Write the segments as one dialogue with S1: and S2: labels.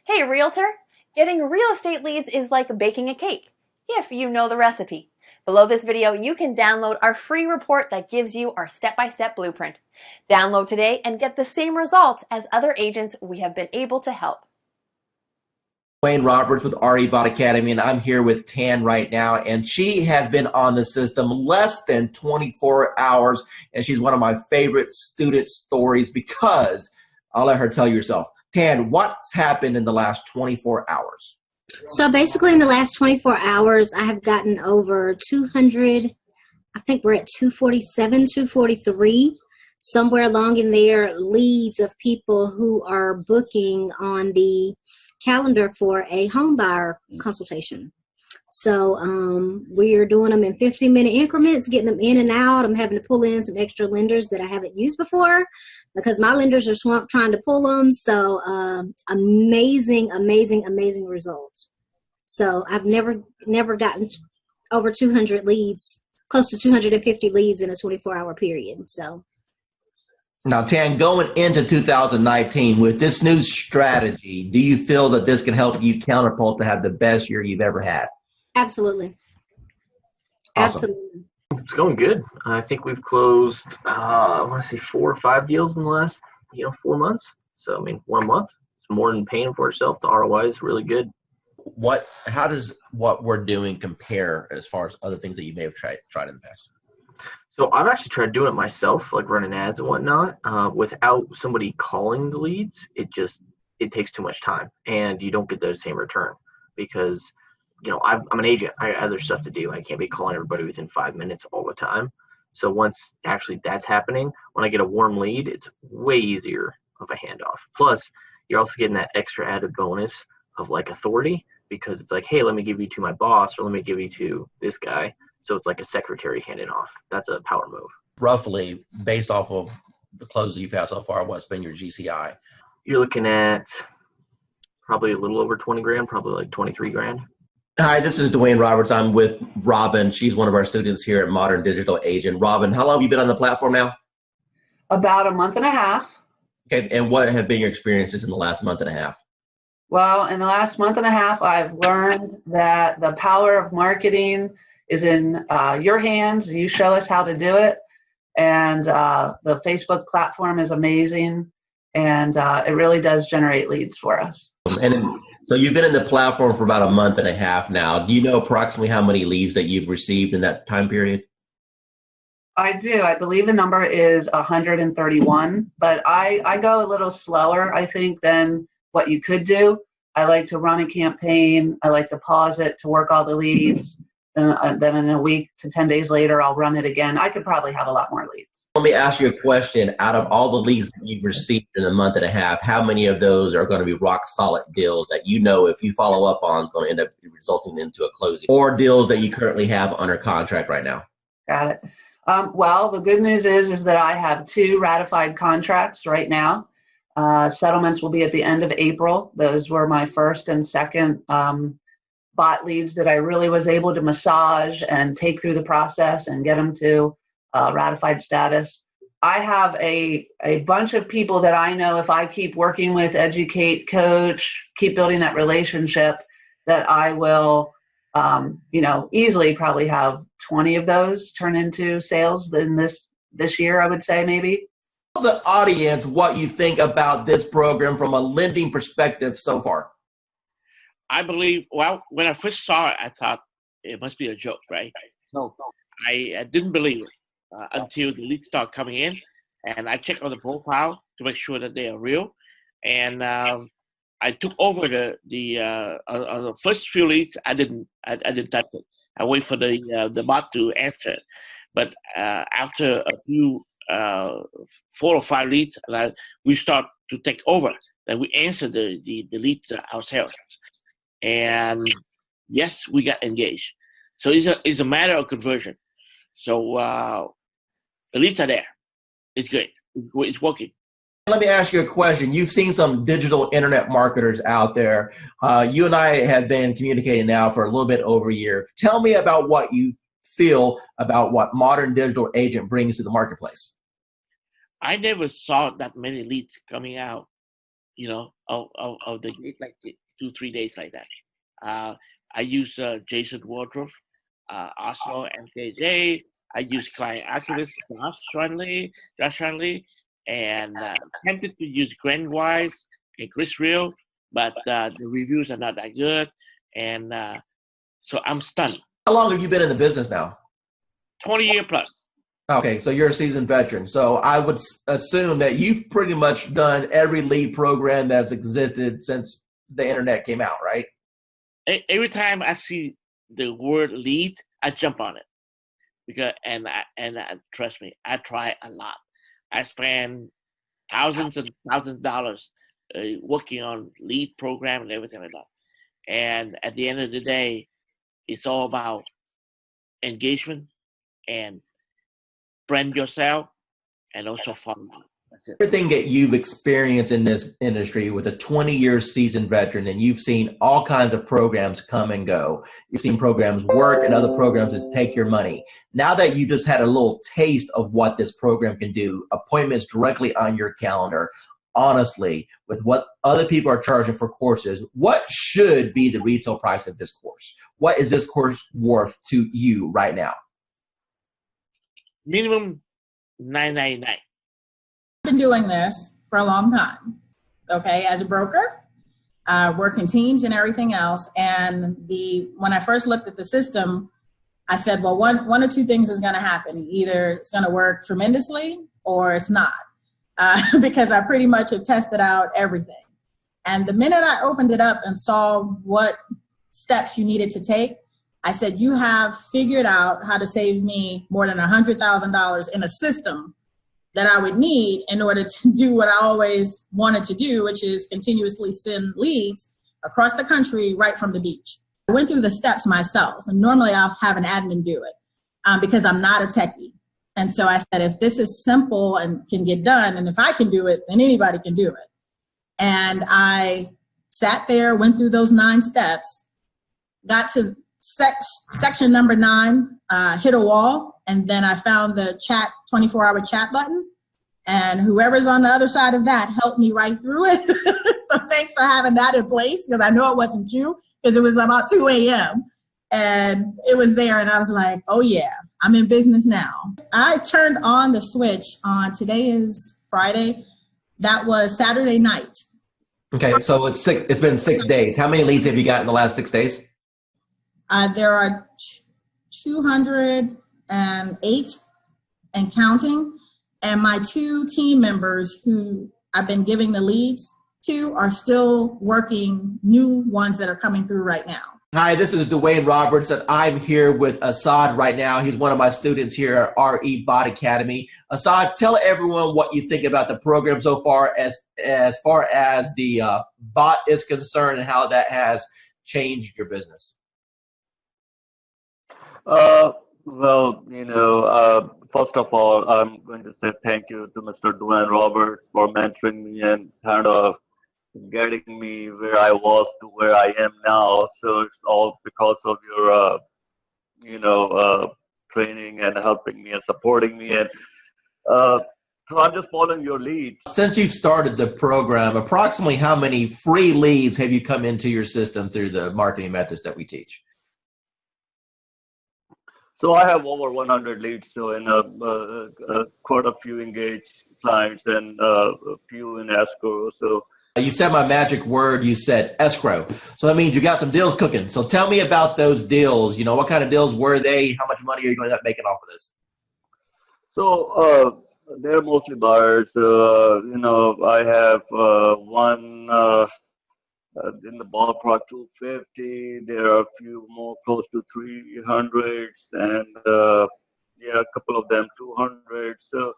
S1: Hey, Realtor! Getting real estate leads is like baking a cake, if you know the recipe. Below this video, you can download our free report that gives you our step-by-step blueprint. Download today and get the same results as other agents we have been able to help.
S2: Wayne Roberts with RE Bot Academy, and I'm here with Tan right now, and she has been on the system less than 24 hours, and she's one of my favorite student stories because I'll let her tell you herself. Tan, what's happened in the last 24 hours?
S3: So basically in the last 24 hours, I have gotten over 200, I think we're at 247, 243, somewhere along in there, leads of people who are booking on the calendar for a home buyer consultation. So we're doing them in 15-minute increments, getting them in and out. I'm having to pull in some extra lenders that I haven't used before because my lenders are swamped trying to pull them. So amazing results. So I've never gotten over 200 leads, close to 250 leads in a 24-hour period. So.
S2: Now, Tan, going into 2019 with this new strategy, do you feel that this can help you catapult to have the best year you've ever had?
S3: Absolutely.
S2: Awesome.
S3: Absolutely.
S4: It's going good. I think we've closed, I want to say 4 or 5 deals in the last, 4 months. So, 1 month, it's more than paying for itself. The ROI is really good.
S2: How does what we're doing compare as far as other things that you may have tried in the past?
S4: So I've actually tried doing it myself, like running ads and whatnot, without somebody calling the leads. It takes too much time and you don't get the same return because, I'm an agent. I have other stuff to do. I can't be calling everybody within 5 minutes all the time. So once actually that's happening, when I get a warm lead, it's way easier of a handoff. Plus, you're also getting that extra added bonus of like authority because it's like, hey, let me give you to my boss or let me give you to this guy. So it's like a secretary handing off. That's a power move.
S2: Roughly, based off of the closes you've had so far, what's been your GCI?
S4: You're looking at probably a little over 20 grand, probably like 23 grand.
S2: Hi, this is Dwayne Roberts. I'm with Robin. She's one of our students here at Modern Digital Agent. Robin, how long have you been on the platform now?
S5: About a month and a half.
S2: Okay, and what have been your experiences in the last month and a half?
S5: Well, in the last month and a half, I've learned that the power of marketing is in your hands. You show us how to do it. And the Facebook platform is amazing. And it really does generate leads for us.
S2: So you've been in the platform for about a month and a half now. Do you know approximately how many leads that you've received in that time period?
S5: I do. I believe the number is 131, but I go a little slower, I think, than what you could do. I like to run a campaign. I like to pause it to work all the leads. Then in a week to 10 days later, I'll run it again. I could probably have a lot more leads.
S2: Let me ask you a question. Out of all the leads that you've received in a month and a half, how many of those are going to be rock solid deals that if you follow up on is going to end up resulting into a closing, or deals that you currently have under contract right now?
S5: Got it. Well, the good news is that I have 2 ratified contracts right now. Settlements will be at the end of April. Those were my first and second bot leads that I really was able to massage and take through the process and get them to ratified status. I have a bunch of people that I know if I keep working with, educate, coach, keep building that relationship, that I will, easily probably have 20 of those turn into sales in this year, I would say maybe.
S2: Tell the audience what you think about this program from a lending perspective so far.
S6: I believe, when I first saw it, I thought it must be a joke, right? So I didn't believe it until the leads start coming in, and I checked on the profile to make sure that they are real. And I took over the first few leads. I didn't touch it. I wait for the bot to answer it. But after a few 4 or 5 leads, we start to take over. Then we answer the leads ourselves. And yes, we got engaged. So it's a matter of conversion. So the leads are there. It's good. It's working.
S2: Let me ask you a question. You've seen some digital internet marketers out there. You and I have been communicating now for a little bit over a year. Tell me about what you feel about what Modern Digital Agent brings to the marketplace.
S6: I never saw that many leads coming out of the gate, like 2-3 days like that. I use Jason Wardrobe, also MKJ. I use client activist Josh Shanley, and tempted to use Glenn Wise and Chris Real, but the reviews are not that good, and so I'm stunned.
S2: How long have you been in the business now?
S6: 20-year plus.
S2: Okay, so you're a seasoned veteran. So I would assume that you've pretty much done every lead program that's existed since the internet came out, right?
S6: Every time I see the word lead, I jump on it because trust me, I try a lot. I spend thousands and thousands of dollars working on lead program and everything like that. And at the end of the day, it's all about engagement and brand yourself and also follow. That's it.
S2: Everything that you've experienced in this industry with a 20-year seasoned veteran, and you've seen all kinds of programs come and go. You've seen programs work and other programs that take your money. Now that you just had a little taste of what this program can do, appointments directly on your calendar, honestly, with what other people are charging for courses, what should be the retail price of this course? What is this course worth to you right now?
S6: Minimum $9.99.
S7: Been doing this for a long time, okay, as a broker, working teams and everything else. And when I first looked at the system, I said, well, one or two things is going to happen. Either it's going to work tremendously or it's not, because I pretty much have tested out everything. And the minute I opened it up and saw what steps you needed to take, I said, you have figured out how to save me more than $100,000 in a system that I would need in order to do what I always wanted to do, which is continuously send leads across the country right from the beach. I went through the steps myself, and normally I'll have an admin do it because I'm not a techie. And so I said, if this is simple and can get done, and if I can do it, then anybody can do it. And I sat there, went through those 9 steps, got to section number 9, hit a wall, and then I found the 24-hour chat button, and whoever's on the other side of that helped me right through it. So thanks for having that in place, because I know it wasn't you, because it was about 2 a.m. and it was there, and I was like, oh yeah, I'm in business now. I turned on the switch on, today is Friday, that was Saturday night.
S2: Okay, so it's been 6 days. How many leads have you got in the last 6 days?
S7: There are 208 and counting, and my 2 team members who I've been giving the leads to are still working new ones that are coming through right now.
S2: Hi, this is Dwayne Roberts, and I'm here with Assad right now. He's one of my students here at RE Bot Academy. Assad, tell everyone what you think about the program so far as the bot is concerned and how that has changed your business.
S8: Well, first of all, I'm going to say thank you to Mr. Dwayne Roberts for mentoring me and kind of getting me where I was to where I am now. So it's all because of your, training and helping me and supporting me. And so I'm just following your lead.
S2: Since you've started the program, approximately how many free leads have you come into your system through the marketing methods that we teach?
S8: So I have over 100 leads, so in quite a few engaged clients and a few in escrow. So
S2: you said my magic word. You said escrow. So that means you got some deals cooking. So tell me about those deals. What kind of deals were they? How much money are you going to end up making off of this?
S8: So they're mostly buyers. I have one in the ballpark 250. There are a few more close to 300s, and a couple of them 200. So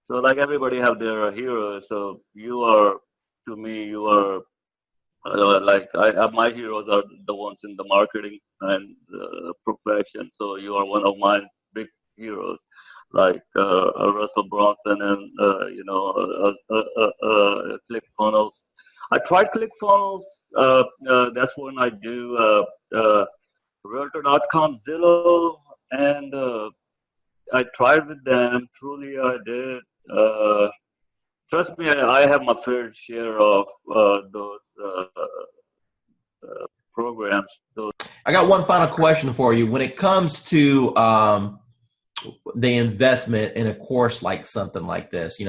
S8: like everybody have their heroes. So you are, to me, you are my heroes are the ones in the marketing and profession. So you are one of my big heroes, like Russell Bronson and ClickFunnels. I tried ClickFunnels. That's when I do Realtor.com, Zillow, and I tried with them. Truly, I did. trust me, I have my fair share of those programs. Those.
S2: I got one final question for you. When it comes to the investment in a course like something like this,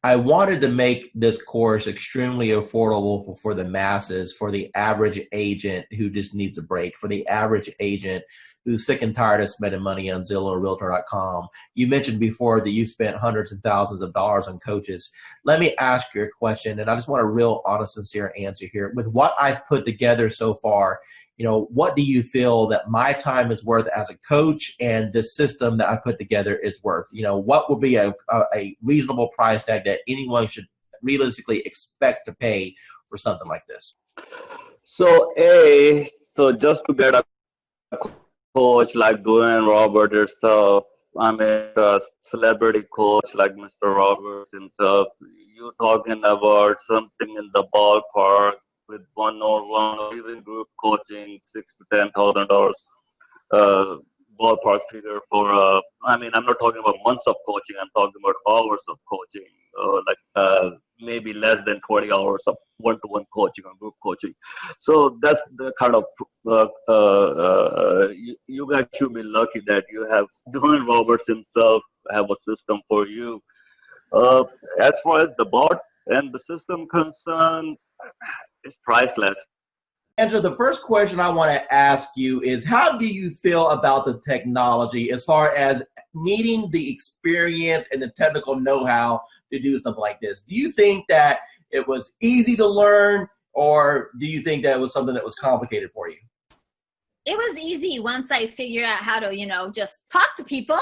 S2: I wanted to make this course extremely affordable for the masses, for the average agent who just needs a break, for the average agent who's sick and tired of spending money on Zillow or Realtor.com. You mentioned before that you spent hundreds and thousands of dollars on coaches. Let me ask you a question, and I just want a real honest, sincere answer here. With what I've put together so far, what do you feel that my time is worth as a coach and the system that I put together is worth? What would be a reasonable price tag that anyone should realistically expect to pay for something like this?
S8: So just to get a coach like Dwayne Roberts himself, I mean, a celebrity coach like Mr. Roberts himself, you're talking about something in the ballpark with one-on-one or even group coaching, $6,000 to $10,000 ballpark figure for. I'm not talking about months of coaching. I'm talking about hours of coaching, maybe less than 20 hours of one-to-one coaching or group coaching. So that's the kind of you guys should be lucky that you have Dwayne Roberts himself have a system for you. As far as the bot and the system concerned, it's priceless.
S2: Angela, the first question I want to ask you is, how do you feel about the technology as far as needing the experience and the technical know-how to do something like this? Do you think that it was easy to learn, or do you think that it was something that was complicated for you?
S9: It was easy once I figured out how to, just talk to people.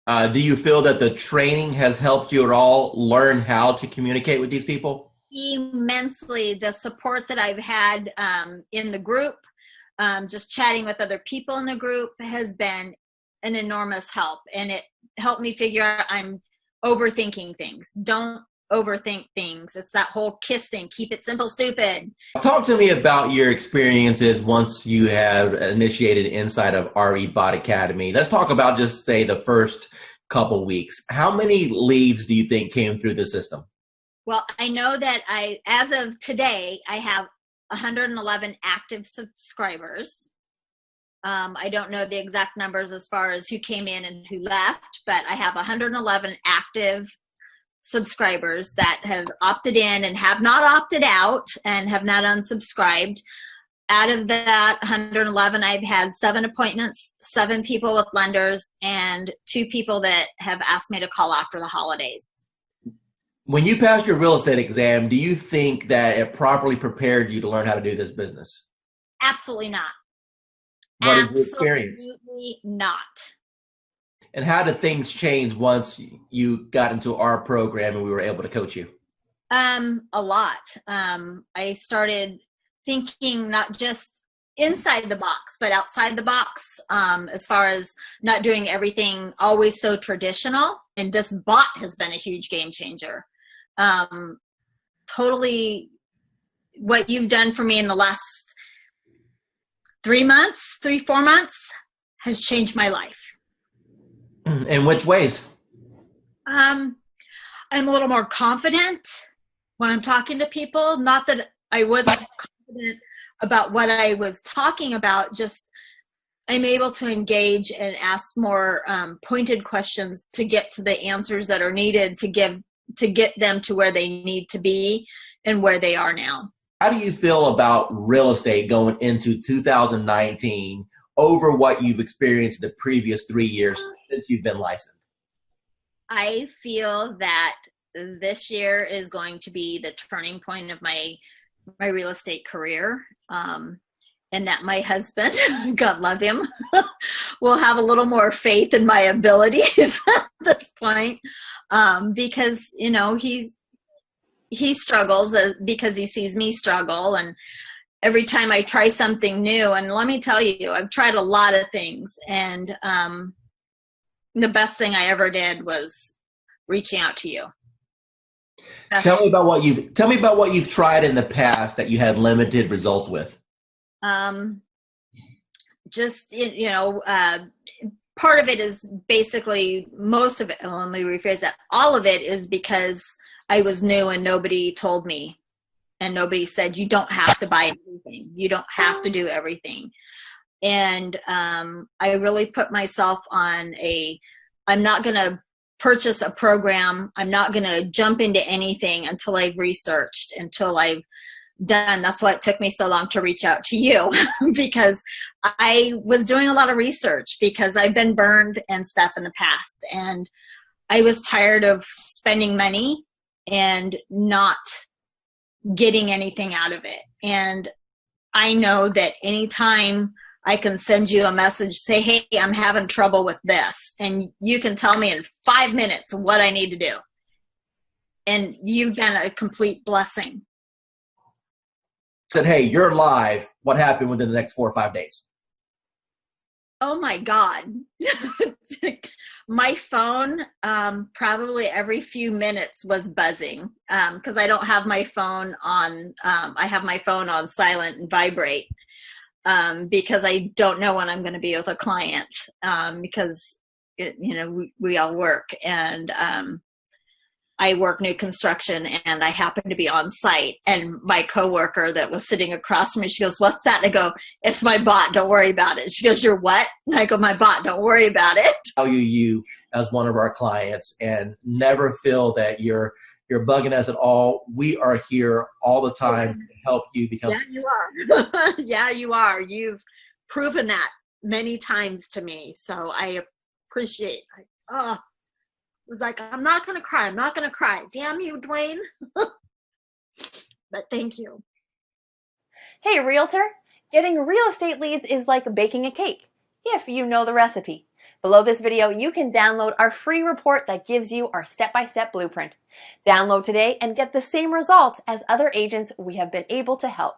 S2: Do you feel that the training has helped you at all learn how to communicate with these people?
S9: Immensely. The support that I've had in the group, just chatting with other people in the group, has been an enormous help. And it helped me figure out I'm overthinking things. Don't overthink things. It's that whole KISS thing. Keep it simple, stupid.
S2: Talk to me about your experiences once you have initiated inside of RE Bot Academy. Let's talk about just say the first couple weeks. How many leads do you think came through the system?
S9: Well, I know that as of today, I have 111 active subscribers. I don't know the exact numbers as far as who came in and who left, but I have 111 active subscribers that have opted in and have not opted out and have not unsubscribed. Out of that 111, I've had 7 appointments, 7 people with lenders, and 2 people that have asked me to call after the holidays.
S2: When you passed your real estate exam, do you think that it properly prepared you to learn how to do this business?
S9: Absolutely not.
S2: What is your experience?
S9: Absolutely not.
S2: And how did things change once you got into our program and we were able to coach you?
S9: A lot. I started thinking not just inside the box, but outside the box, as far as not doing everything always so traditional. And this bot has been a huge game changer. Totally what you've done for me in the last 4 months has changed my life.
S2: In which ways?
S9: I'm a little more confident when I'm talking to people. Not that I wasn't confident about what I was talking about, just I'm able to engage and ask more pointed questions to get to the answers that are needed to get them to where they need to be and where they are now.
S2: How do you feel about real estate going into 2019 over what you've experienced the previous 3 years since you've been licensed?
S9: I feel that this year is going to be the turning point of my real estate career. And that my husband, God love him, will have a little more faith in my abilities at this point, because he struggles because he sees me struggle, and every time I try something new, and let me tell you, I've tried a lot of things, and the best thing I ever did was reaching out to you.
S2: Tell me about what you've tried in the past that you had limited results with.
S9: Part of it is basically, most of it, let me rephrase that, all of it is because I was new and nobody told me, and nobody said, you don't have to buy everything. You don't have to do everything. And I really put myself on I'm not going to purchase a program. I'm not going to jump into anything until I've researched, until I've done. That's why it took me so long to reach out to you because I was doing a lot of research because I've been burned and stuff in the past. And I was tired of spending money and not getting anything out of it. And I know that anytime I can send you a message, say, hey, I'm having trouble with this. And you can tell me in 5 minutes what I need to do. And you've been a complete blessing.
S2: Said, hey, you're live. What happened within the next 4 or 5 days?
S9: Oh my God. My phone, probably every few minutes was buzzing because I don't have my phone on, I have my phone on silent and vibrate. Because I don't know when I'm going to be with a client because, we all work. And I work new construction and I happen to be on site. And my coworker that was sitting across from me, she goes, what's that? And I go, it's my bot. Don't worry about it. She goes, you're what? And I go, my bot. Don't worry about it.
S2: Value you as one of our clients and never feel that you're bugging us at all. We are here all the time to help you become.
S9: Yeah, you are. Yeah, you are. You've proven that many times to me. So I appreciate it. It was like, I'm not going to cry. I'm not going to cry. Damn you, Dwayne. But thank you.
S1: Hey, realtor. Getting real estate leads is like baking a cake, if you know the recipe. Below this video, you can download our free report that gives you our step-by-step blueprint. Download today and get the same results as other agents we have been able to help.